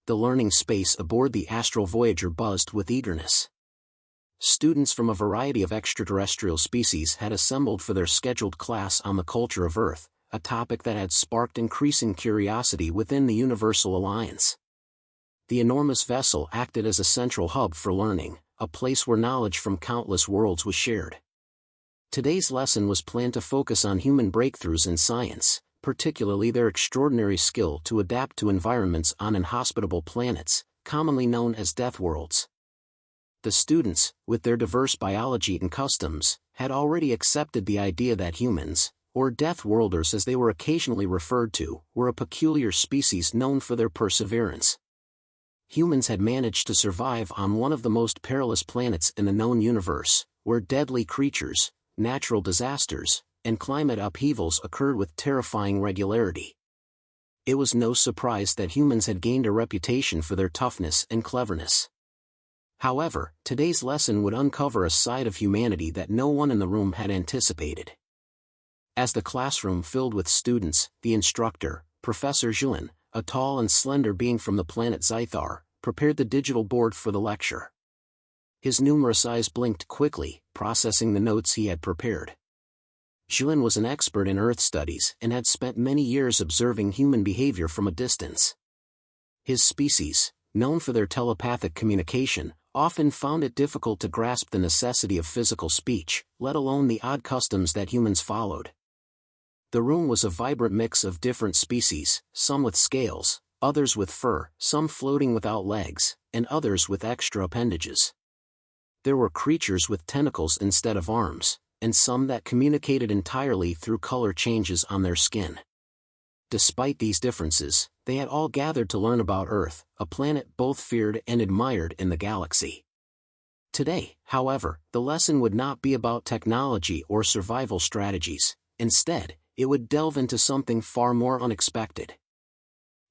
the learning space aboard the astral Voyager buzzed with eagerness. Students from a variety of extraterrestrial species had assembled for their scheduled class on the culture of Earth, a topic that had sparked increasing curiosity within the Universal Alliance. The enormous vessel acted as a central hub for learning, a place where knowledge from countless worlds was shared. Today's lesson was planned to focus on human breakthroughs in science, particularly their extraordinary skill to adapt to environments on inhospitable planets, commonly known as death worlds. The students, with their diverse biology and customs, had already accepted the idea that humans, or death worlders as they were occasionally referred to, were a peculiar species known for their perseverance. Humans had managed to survive on one of the most perilous planets in the known universe, where deadly creatures, natural disasters, and climate upheavals occurred with terrifying regularity. It was no surprise that humans had gained a reputation for their toughness and cleverness. However, today's lesson would uncover a side of humanity that no one in the room had anticipated. As the classroom filled with students, the instructor, Professor Zhuan, a tall and slender being from the planet Zythar, prepared the digital board for the lecture. His numerous eyes blinked quickly, processing the notes he had prepared. Zhuan was an expert in Earth studies and had spent many years observing human behavior from a distance. His species, known for their telepathic communication, often found it difficult to grasp the necessity of physical speech, let alone the odd customs that humans followed. The room was a vibrant mix of different species, some with scales, others with fur, some floating without legs, and others with extra appendages. There were creatures with tentacles instead of arms, and some that communicated entirely through color changes on their skin. Despite these differences, they had all gathered to learn about Earth, a planet both feared and admired in the galaxy. Today, however, the lesson would not be about technology or survival strategies. Instead, it would delve into something far more unexpected.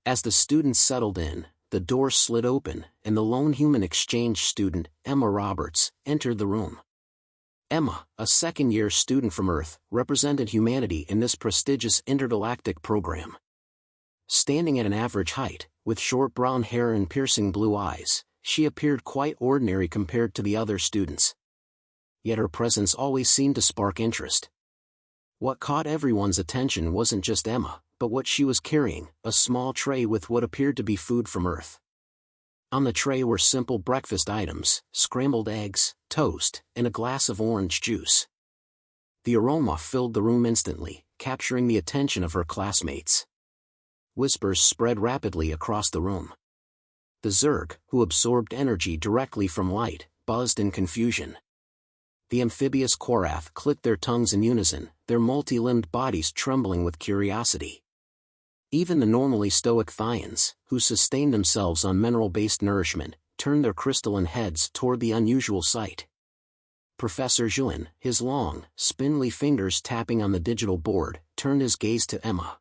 As the students settled in, the door slid open, and the lone human exchange student, Emma Roberts, entered the room. Emma, a second-year student from Earth, represented humanity in this prestigious intergalactic program. Standing at an average height, with short brown hair and piercing blue eyes, she appeared quite ordinary compared to the other students. Yet her presence always seemed to spark interest. What caught everyone's attention wasn't just Emma, but what she was carrying, a small tray with what appeared to be food from Earth. On the tray were simple breakfast items, scrambled eggs, toast, and a glass of orange juice. The aroma filled the room instantly, capturing the attention of her classmates. Whispers spread rapidly across the room. The Zerg, who absorbed energy directly from light, buzzed in confusion. The amphibious Korath clicked their tongues in unison, their multi-limbed bodies trembling with curiosity. Even the normally stoic Thians, who sustained themselves on mineral-based nourishment, turned their crystalline heads toward the unusual sight. Professor Zhuan, his long, spindly fingers tapping on the digital board, turned his gaze to Emma.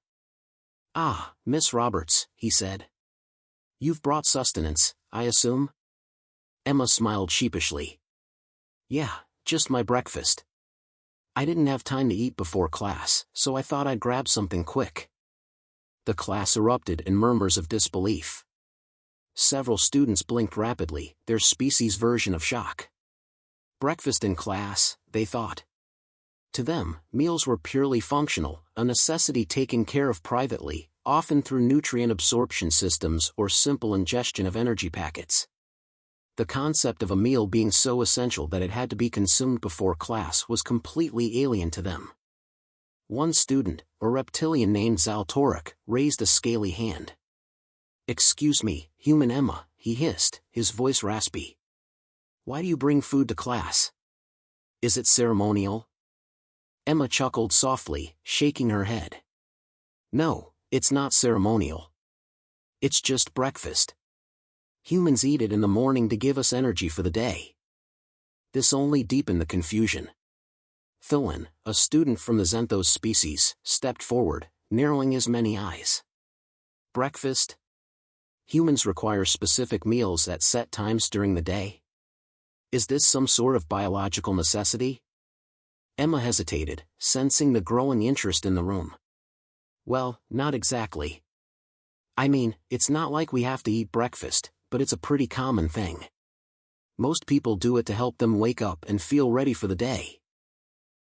"Ah, Miss Roberts," he said. "You've brought sustenance, I assume?" Emma smiled sheepishly. "Yeah, just my breakfast. I didn't have time to eat before class, so I thought I'd grab something quick." The class erupted in murmurs of disbelief. Several students blinked rapidly, their species' version of shock. Breakfast in class, they thought. To them, meals were purely functional, a necessity taken care of privately, often through nutrient absorption systems or simple ingestion of energy packets. The concept of a meal being so essential that it had to be consumed before class was completely alien to them. One student, a reptilian named Zaltorik, raised a scaly hand. "Excuse me, human Emma," he hissed, his voice raspy. "Why do you bring food to class? Is it ceremonial?" Emma chuckled softly, shaking her head. "No, it's not ceremonial. It's just breakfast. Humans eat it in the morning to give us energy for the day." This only deepened the confusion. Thulin, a student from the Xenthos species, stepped forward, narrowing his many eyes. "Breakfast? Humans require specific meals at set times during the day? Is this some sort of biological necessity?" Emma hesitated, sensing the growing interest in the room. "Well, not exactly. I mean, it's not like we have to eat breakfast, but it's a pretty common thing. Most people do it to help them wake up and feel ready for the day.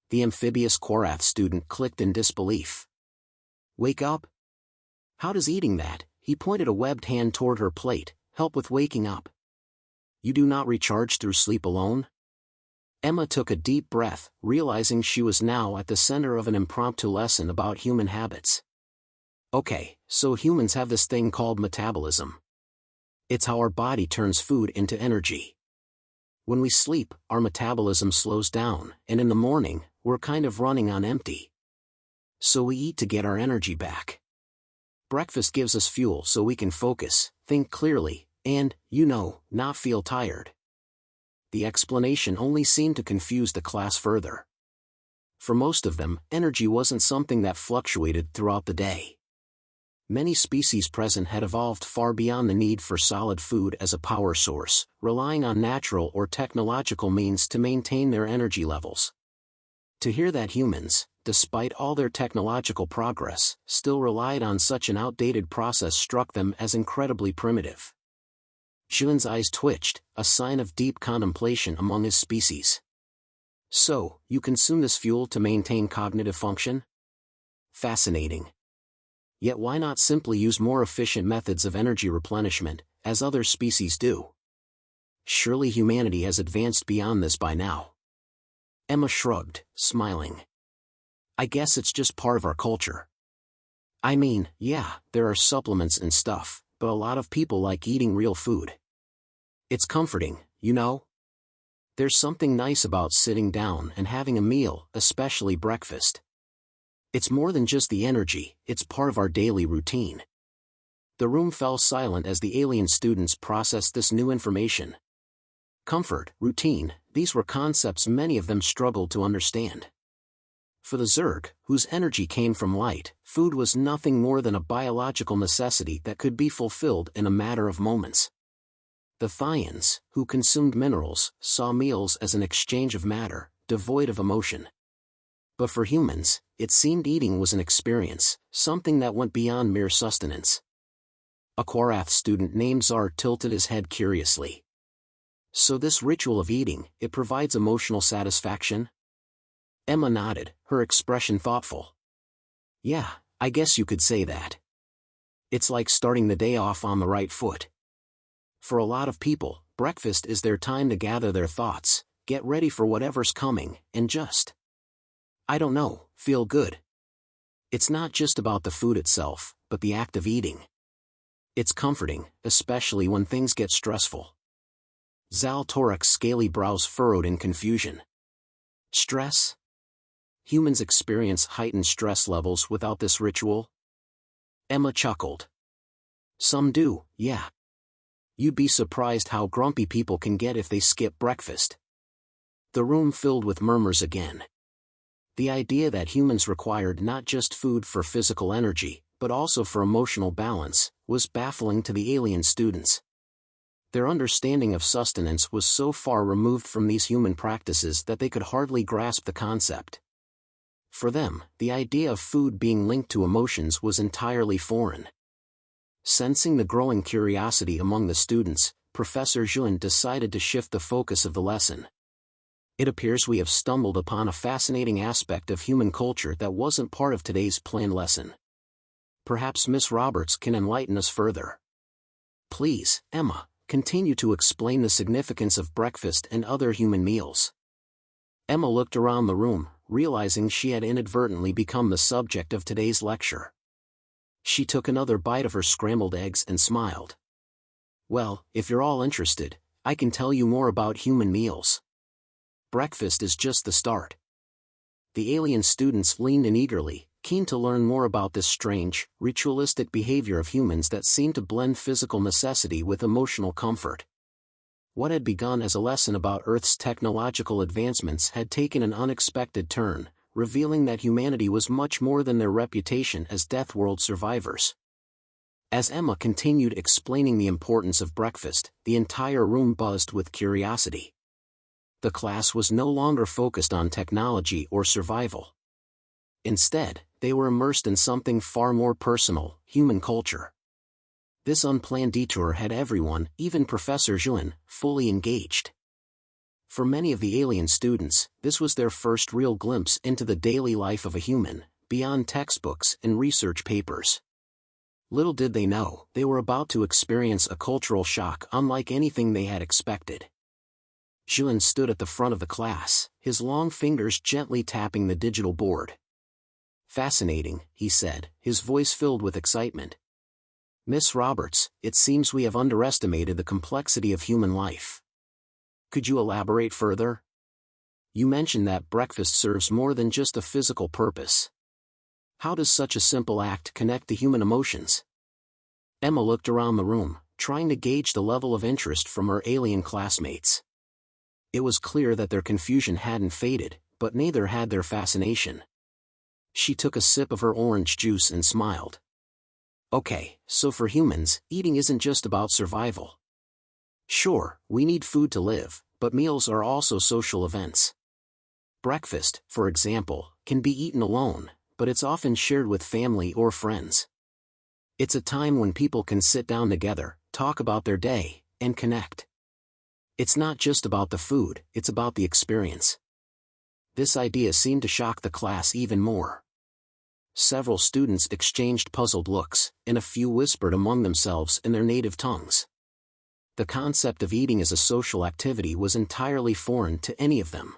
The amphibious Korath student clicked in disbelief. Wake up? How does eating that, he pointed a webbed hand toward her plate, help with waking up? You do not recharge through sleep alone? Emma took a deep breath, realizing she was now at the center of an impromptu lesson about human habits. Okay, so humans have this thing called metabolism. It's how our body turns food into energy. When we sleep, our metabolism slows down, and in the morning, we're kind of running on empty. So we eat to get our energy back. Breakfast gives us fuel so we can focus, think clearly, and, not feel tired. The explanation only seemed to confuse the class further. For most of them, energy wasn't something that fluctuated throughout the day. Many species present had evolved far beyond the need for solid food as a power source, relying on natural or technological means to maintain their energy levels. To hear that humans, despite all their technological progress, still relied on such an outdated process struck them as incredibly primitive. Julin's eyes twitched, a sign of deep contemplation among his species. So, you consume this fuel to maintain cognitive function? Fascinating. Yet why not simply use more efficient methods of energy replenishment, as other species do? Surely humanity has advanced beyond this by now. Emma shrugged, smiling. I guess it's just part of our culture. I mean, yeah, there are supplements and stuff, but a lot of people like eating real food. It's comforting, There's something nice about sitting down and having a meal, especially breakfast. It's more than just the energy, it's part of our daily routine. The room fell silent as the alien students processed this new information. Comfort, routine, these were concepts many of them struggled to understand. For the Zerg, whose energy came from light, food was nothing more than a biological necessity that could be fulfilled in a matter of moments. The Thians, who consumed minerals, saw meals as an exchange of matter, devoid of emotion. But for humans, it seemed eating was an experience, something that went beyond mere sustenance. A Korath student named Zar tilted his head curiously. So this ritual of eating, it provides emotional satisfaction? Emma nodded, her expression thoughtful. Yeah, I guess you could say that. It's like starting the day off on the right foot. For a lot of people, breakfast is their time to gather their thoughts, get ready for whatever's coming, and just, feel good. It's not just about the food itself, but the act of eating. It's comforting, especially when things get stressful. Zal Torek's scaly brows furrowed in confusion. Stress? Humans experience heightened stress levels without this ritual? Emma chuckled. Some do, yeah. You'd be surprised how grumpy people can get if they skip breakfast. The room filled with murmurs again. The idea that humans required not just food for physical energy, but also for emotional balance, was baffling to the alien students. Their understanding of sustenance was so far removed from these human practices that they could hardly grasp the concept. For them, the idea of food being linked to emotions was entirely foreign. Sensing the growing curiosity among the students, Professor Juin decided to shift the focus of the lesson. It appears we have stumbled upon a fascinating aspect of human culture that wasn't part of today's planned lesson. Perhaps Miss Roberts can enlighten us further. Please, Emma, continue to explain the significance of breakfast and other human meals. Emma looked around the room, realizing she had inadvertently become the subject of today's lecture. She took another bite of her scrambled eggs and smiled. Well, if you're all interested, I can tell you more about human meals. Breakfast is just the start. The alien students leaned in eagerly, keen to learn more about this strange, ritualistic behavior of humans that seemed to blend physical necessity with emotional comfort. What had begun as a lesson about Earth's technological advancements had taken an unexpected turn, revealing that humanity was much more than their reputation as Death World survivors. As Emma continued explaining the importance of breakfast, the entire room buzzed with curiosity. The class was no longer focused on technology or survival. Instead, they were immersed in something far more personal, human culture. This unplanned detour had everyone, even Professor Juin, fully engaged. For many of the alien students, this was their first real glimpse into the daily life of a human, beyond textbooks and research papers. Little did they know, they were about to experience a cultural shock unlike anything they had expected. Juin stood at the front of the class, his long fingers gently tapping the digital board. "Fascinating," he said, his voice filled with excitement. "Miss Roberts, it seems we have underestimated the complexity of human life. Could you elaborate further? You mentioned that breakfast serves more than just a physical purpose. How does such a simple act connect to human emotions?" Emma looked around the room, trying to gauge the level of interest from her alien classmates. It was clear that their confusion hadn't faded, but neither had their fascination. She took a sip of her orange juice and smiled. "Okay, so for humans, eating isn't just about survival. Sure, we need food to live, but meals are also social events. Breakfast, for example, can be eaten alone, but it's often shared with family or friends. It's a time when people can sit down together, talk about their day, and connect. It's not just about the food, it's about the experience." This idea seemed to shock the class even more. Several students exchanged puzzled looks, and a few whispered among themselves in their native tongues. The concept of eating as a social activity was entirely foreign to any of them.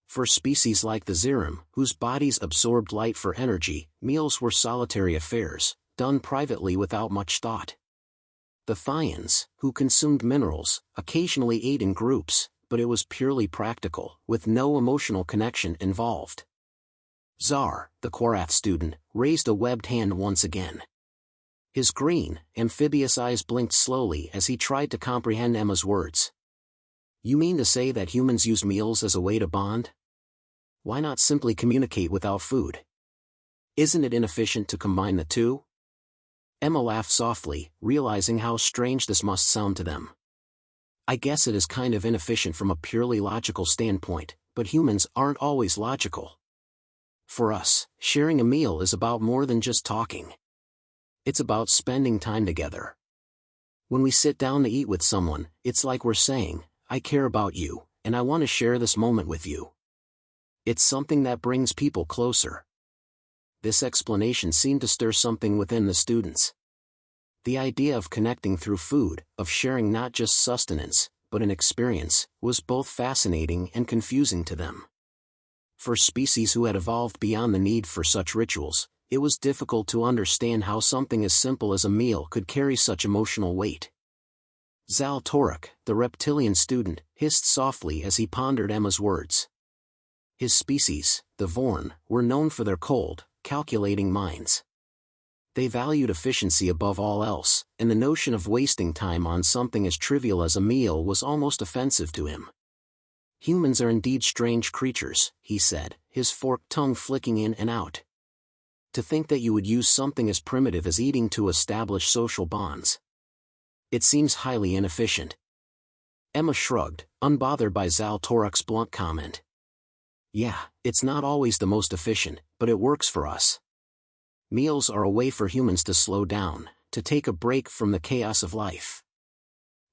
For species like the Zerum, whose bodies absorbed light for energy, meals were solitary affairs, done privately without much thought. The Thians, who consumed minerals, occasionally ate in groups, but it was purely practical, with no emotional connection involved. Zar, the Quarath student, raised a webbed hand once again. His green, amphibious eyes blinked slowly as he tried to comprehend Emma's words. "You mean to say that humans use meals as a way to bond? Why not simply communicate without food? Isn't it inefficient to combine the two?" Emma laughed softly, realizing how strange this must sound to them. "I guess it is kind of inefficient from a purely logical standpoint, but humans aren't always logical. For us, sharing a meal is about more than just talking. It's about spending time together. When we sit down to eat with someone, it's like we're saying, 'I care about you, and I want to share this moment with you.' It's something that brings people closer." This explanation seemed to stir something within the students. The idea of connecting through food, of sharing not just sustenance, but an experience, was both fascinating and confusing to them. For species who had evolved beyond the need for such rituals, it was difficult to understand how something as simple as a meal could carry such emotional weight. Zal Torek, the reptilian student, hissed softly as he pondered Emma's words. His species, the Vorn, were known for their cold, calculating minds. They valued efficiency above all else, and the notion of wasting time on something as trivial as a meal was almost offensive to him. "Humans are indeed strange creatures," he said, his forked tongue flicking in and out. "To think that you would use something as primitive as eating to establish social bonds. It seems highly inefficient." Emma shrugged, unbothered by Zal Torek's blunt comment. "Yeah, it's not always the most efficient, but it works for us. Meals are a way for humans to slow down, to take a break from the chaos of life.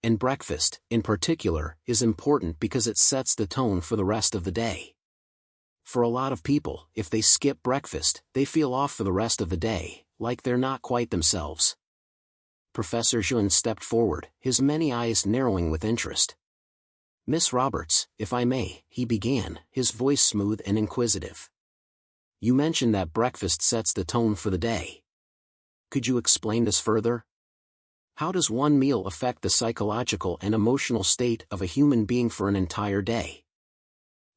And breakfast, in particular, is important because it sets the tone for the rest of the day. For a lot of people, if they skip breakfast, they feel off for the rest of the day, like they're not quite themselves." Professor Juin stepped forward, his many eyes narrowing with interest. "Miss Roberts, if I may," he began, his voice smooth and inquisitive. "You mentioned that breakfast sets the tone for the day. Could you explain this further? How does one meal affect the psychological and emotional state of a human being for an entire day?"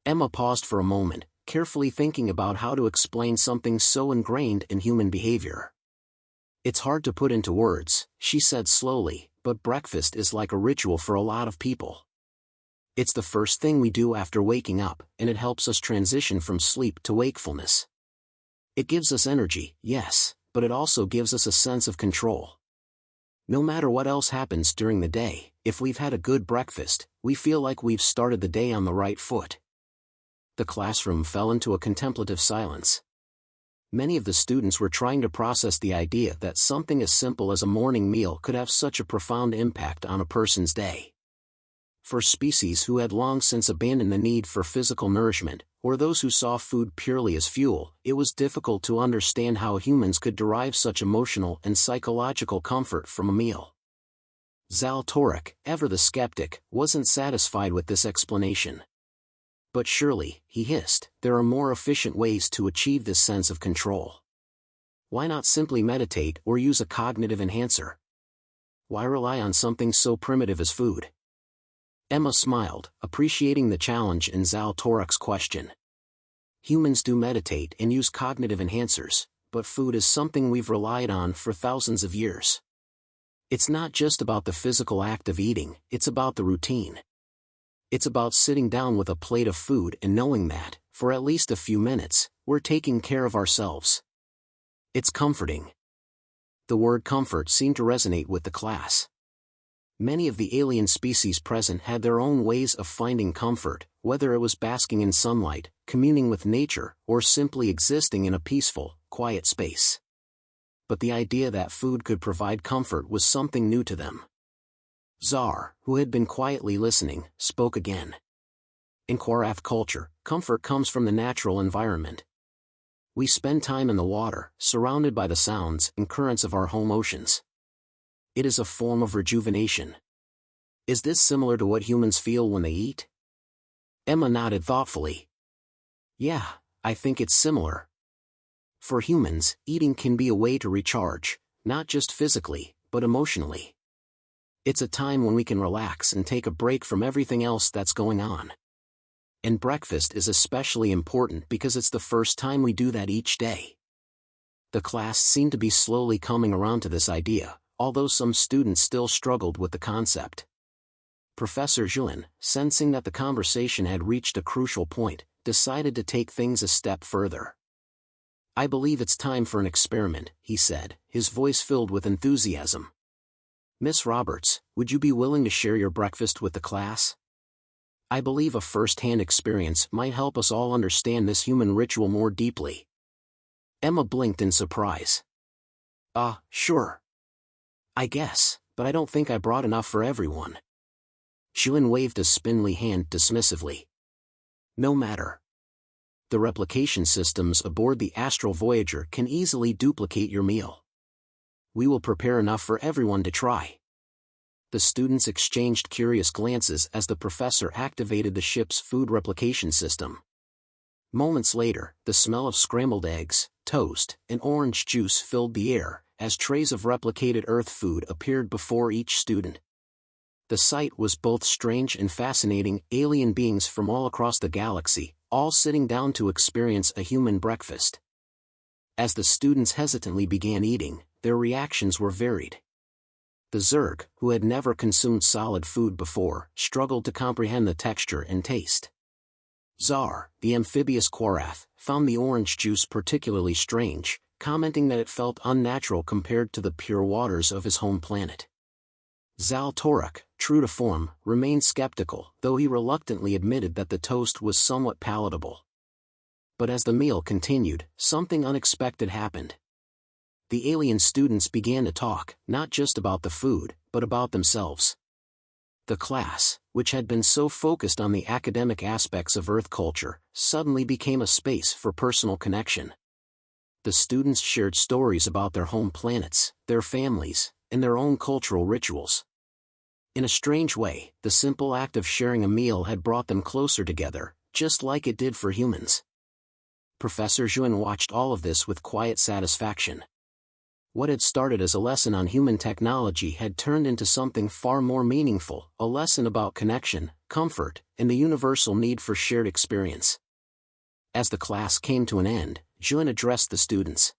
Emma paused for a moment, carefully thinking about how to explain something so ingrained in human behavior. "It's hard to put into words," she said slowly, "but breakfast is like a ritual for a lot of people. It's the first thing we do after waking up, and it helps us transition from sleep to wakefulness. It gives us energy, yes, but it also gives us a sense of control. No matter what else happens during the day, if we've had a good breakfast, we feel like we've started the day on the right foot." The classroom fell into a contemplative silence. Many of the students were trying to process the idea that something as simple as a morning meal could have such a profound impact on a person's day. For species who had long since abandoned the need for physical nourishment, or those who saw food purely as fuel, it was difficult to understand how humans could derive such emotional and psychological comfort from a meal. Zaltorek, ever the skeptic, wasn't satisfied with this explanation. But surely, he hissed, there are more efficient ways to achieve this sense of control. Why not simply meditate or use a cognitive enhancer? Why rely on something so primitive as food? Emma smiled, appreciating the challenge in Zaltorek's question. Humans do meditate and use cognitive enhancers, but food is something we've relied on for thousands of years. It's not just about the physical act of eating, it's about the routine. It's about sitting down with a plate of food and knowing that, for at least a few minutes, we're taking care of ourselves. It's comforting. The word comfort seemed to resonate with the class. Many of the alien species present had their own ways of finding comfort, whether it was basking in sunlight, communing with nature, or simply existing in a peaceful, quiet space. But the idea that food could provide comfort was something new to them. Zar, who had been quietly listening, spoke again. In Kwarath culture, comfort comes from the natural environment. We spend time in the water, surrounded by the sounds and currents of our home oceans. It is a form of rejuvenation. Is this similar to what humans feel when they eat? Emma nodded thoughtfully. Yeah, I think it's similar. For humans, eating can be a way to recharge, not just physically, but emotionally. It's a time when we can relax and take a break from everything else that's going on. And breakfast is especially important because it's the first time we do that each day. The class seemed to be slowly coming around to this idea, although some students still struggled with the concept. Professor Zhuan, sensing that the conversation had reached a crucial point, decided to take things a step further. I believe it's time for an experiment, he said, his voice filled with enthusiasm. Miss Roberts, would you be willing to share your breakfast with the class? I believe a first-hand experience might help us all understand this human ritual more deeply. Emma blinked in surprise. Sure. I guess, but I don't think I brought enough for everyone. Zhuan waved a spindly hand dismissively. No matter. The replication systems aboard the Astral Voyager can easily duplicate your meal. We will prepare enough for everyone to try. The students exchanged curious glances as the professor activated the ship's food replication system. Moments later, the smell of scrambled eggs, toast, and orange juice filled the air, as trays of replicated Earth food appeared before each student. The sight was both strange and fascinating, alien beings from all across the galaxy, all sitting down to experience a human breakfast. As the students hesitantly began eating, their reactions were varied. The Zerg, who had never consumed solid food before, struggled to comprehend the texture and taste. Zar, the amphibious Kwarath, found the orange juice particularly strange, commenting that it felt unnatural compared to the pure waters of his home planet. Zaltorek, true to form, remained skeptical, though he reluctantly admitted that the toast was somewhat palatable. But as the meal continued, something unexpected happened. The alien students began to talk, not just about the food, but about themselves. The class, which had been so focused on the academic aspects of Earth culture, suddenly became a space for personal connection. The students shared stories about their home planets, their families, and their own cultural rituals. In a strange way, the simple act of sharing a meal had brought them closer together, just like it did for humans. Professor Zhuan watched all of this with quiet satisfaction. What had started as a lesson on human technology had turned into something far more meaningful, a lesson about connection, comfort, and the universal need for shared experience. As the class came to an end, Zhuan addressed the students.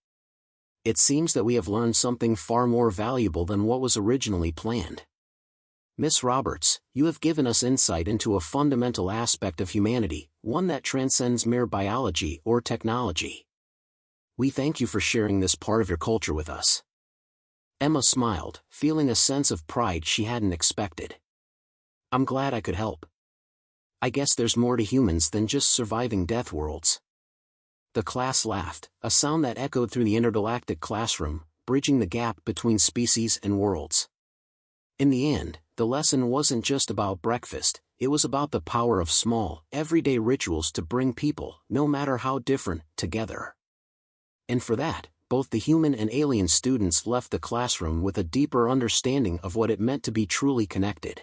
It seems that we have learned something far more valuable than what was originally planned. Miss Roberts, you have given us insight into a fundamental aspect of humanity, one that transcends mere biology or technology. We thank you for sharing this part of your culture with us. Emma smiled, feeling a sense of pride she hadn't expected. I'm glad I could help. I guess there's more to humans than just surviving death worlds. The class laughed, a sound that echoed through the intergalactic classroom, bridging the gap between species and worlds. In the end, the lesson wasn't just about breakfast, it was about the power of small, everyday rituals to bring people, no matter how different, together. And for that, both the human and alien students left the classroom with a deeper understanding of what it meant to be truly connected.